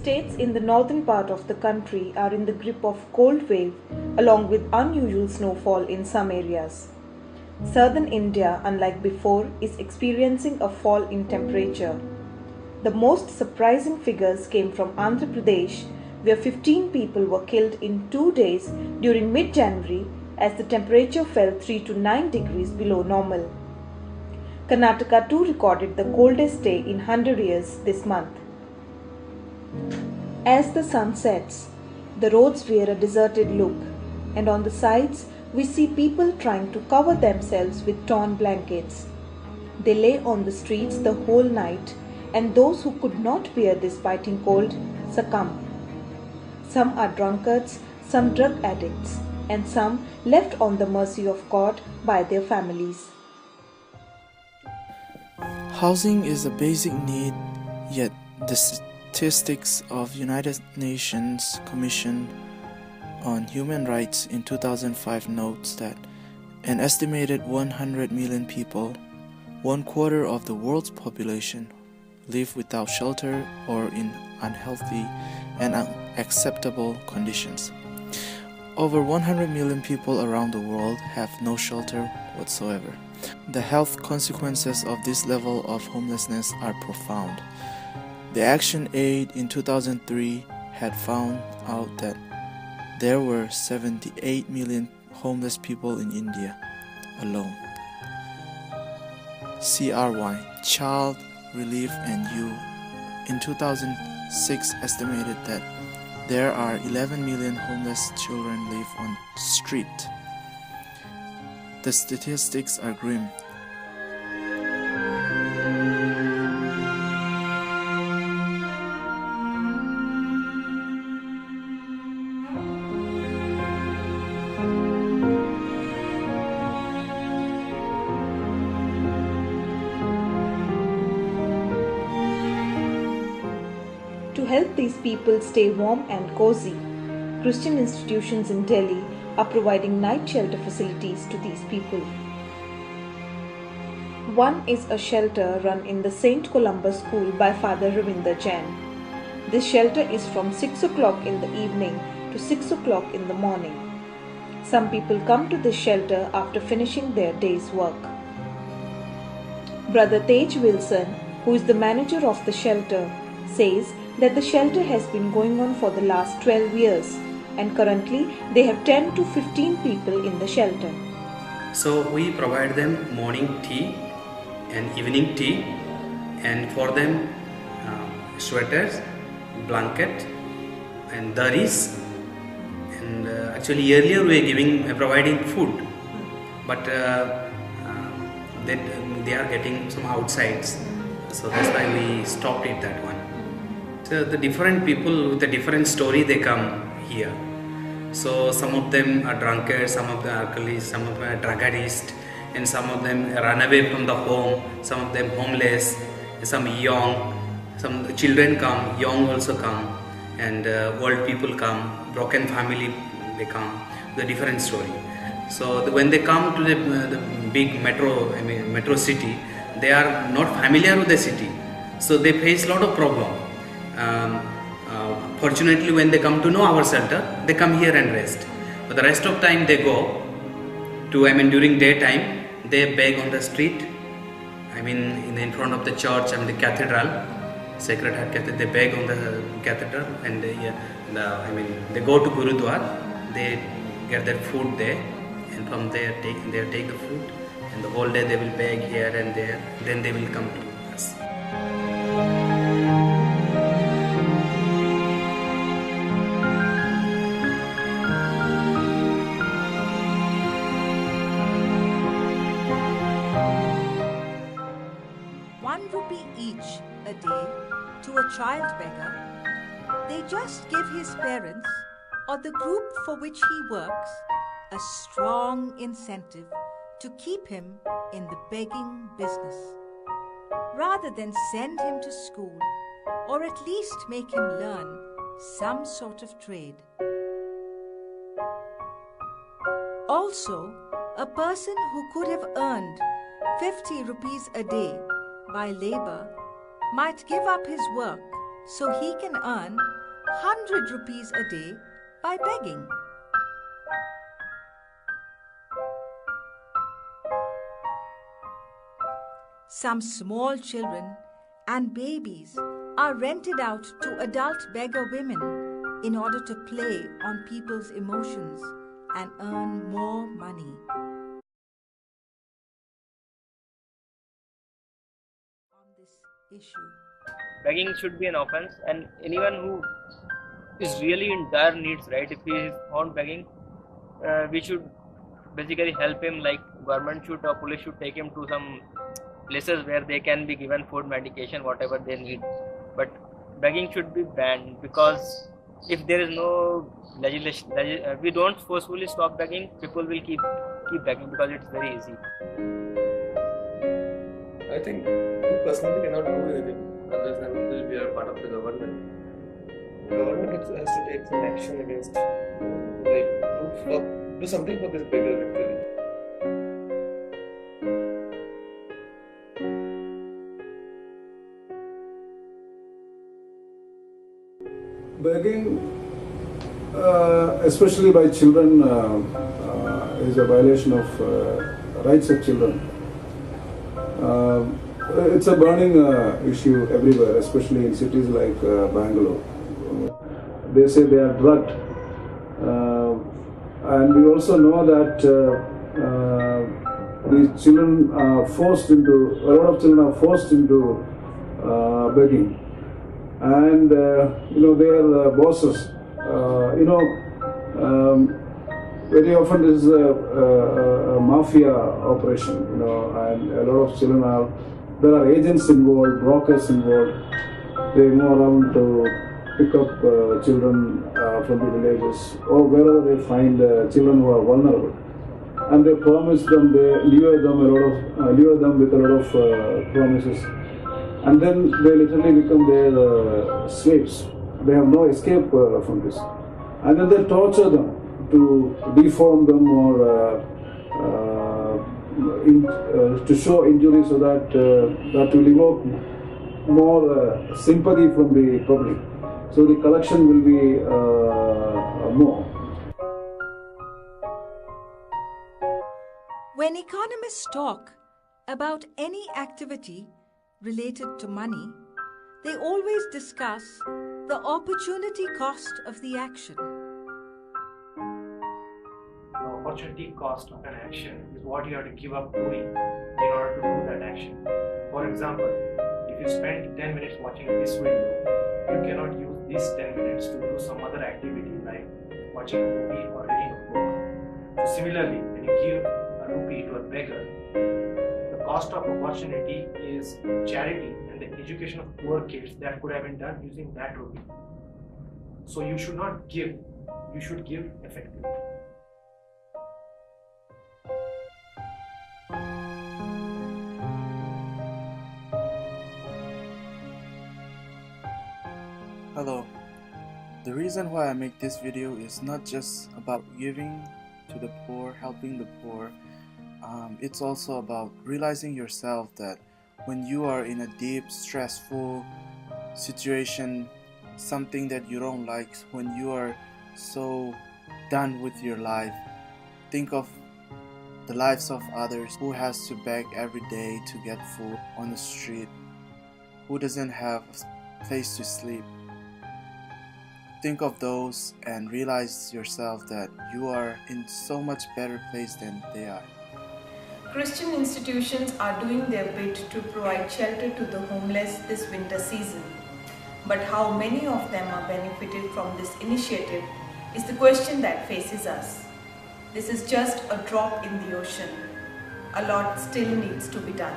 States in the northern part of the country are in the grip of cold wave along with unusual snowfall in some areas. Southern India, unlike before, is experiencing a fall in temperature. The most surprising figures came from Andhra Pradesh, where 15 people were killed in 2 days during mid-January as the temperature fell 3 to 9 degrees below normal. Karnataka too recorded the coldest day in 100 years this month. As the sun sets, the roads wear a deserted look, and on the sides we see people trying to cover themselves with torn blankets. They lay on the streets the whole night, and those who could not bear this biting cold succumb. Some are drunkards, some drug addicts, and some left on the mercy of God by their families. Housing is a basic need, yet the statistics of United Nations Commission on Human Rights in 2005 notes that an estimated 100 million people, 1/4 of the world's population, live without shelter or in unhealthy and unacceptable conditions. Over 100 million people around the world have no shelter whatsoever. The health consequences of this level of homelessness are profound. The Action Aid in 2003 had found out that there were 78 million homeless people in India alone. CRY, Child Relief and You, in 2006 estimated that there are 11 million homeless children live on the street. The statistics are grim. To help these people stay warm and cozy, Christian institutions in Delhi are providing night shelter facilities to these people. One is a shelter run in the St. Columba School by Father Ravinder Jain. This shelter is from 6 o'clock in the evening to 6 o'clock in the morning. Some people come to this shelter after finishing their day's work. Brother Tej Wilson, who is the manager of the shelter, says that the shelter has been going on for the last 12 years and currently they have 10 to 15 people in the shelter. So we provide them morning tea and evening tea, and for them sweaters, blanket and daris, and actually earlier we were providing food, but they are getting some outsides, so that's why we stopped it, that one. So the different people with a different story, they come here. So some of them are drunkards, some of them are alcoholics, some of them are drug addicts, and some of them run away from the home, some of them homeless, some young, some children come, young also come, and old people come, broken family they come, the different story. So when they come to the big metro city, they are not familiar with the city, so they face a lot of problem. Fortunately, when they come to know our shelter, they come here and rest. But the rest of time they go to, during daytime, they beg on the street, in front of the church, the cathedral, Sacred Heart Cathedral, they beg on the cathedral, and they go to Gurudwar, they get their food there, and from there they take the food, and the whole day they will beg here and there, then they will come to us. ₹1 each a day to a child beggar, they just give his parents or the group for which he works a strong incentive to keep him in the begging business, rather than send him to school or at least make him learn some sort of trade. Also, a person who could have earned ₹50 a day by labor might give up his work so he can earn 100 rupees a day by begging. Some small children and babies are rented out to adult beggar women in order to play on people's emotions and earn more money. On this issue, begging should be an offense, and anyone who is really in dire needs, right, if he is found begging, we should basically help him. Like government should or police should take him to some places where they can be given food, medication, whatever they need. But begging should be banned, because if there is no legislation, we don't forcefully stop begging, people will keep begging because it's very easy. I think we personally cannot do anything unless and until we are part of the government. The government has to take some action against, do something for this beggar actually. Begging, especially by children, is a violation of rights of children. It's a burning issue everywhere, especially in cities like Bangalore. They say they are drugged, and we also know that these children are forced into, a lot of children are forced into begging. And their bosses, very often this is a mafia operation, and a lot of children there are agents involved, brokers involved. They go around to pick up children from the villages or wherever they find children who are vulnerable, and they promise them, they lure them with a lot of promises. And then they literally become their slaves. They have no escape from this. And then they torture them to deform them or to show injury, so that that will evoke more sympathy from the public. So the collection will be more. when economists talk about any activity related to money, they always discuss the opportunity cost of the action. The opportunity cost of an action is what you have to give up doing in order to do that action. For example, if you spend 10 minutes watching this video, you cannot use these 10 minutes to do some other activity like watching a movie or reading a book. So similarly, when you give a rupee to a beggar, the cost of opportunity is charity and the education of poor kids that could have been done using that rupee. So you should not give, you should give effectively. Hello. The reason why I make this video is not just about giving to the poor, helping the poor. It's also about realizing yourself that when you are in a deep, stressful situation, something that you don't like, when you are so done with your life, think of the lives of others who has to beg every day to get food on the street, who doesn't have a place to sleep. Think of those and realize yourself that you are in so much better place than they are. Christian institutions are doing their bit to provide shelter to the homeless this winter season. But how many of them are benefited from this initiative is the question that faces us. This is just a drop in the ocean. A lot still needs to be done.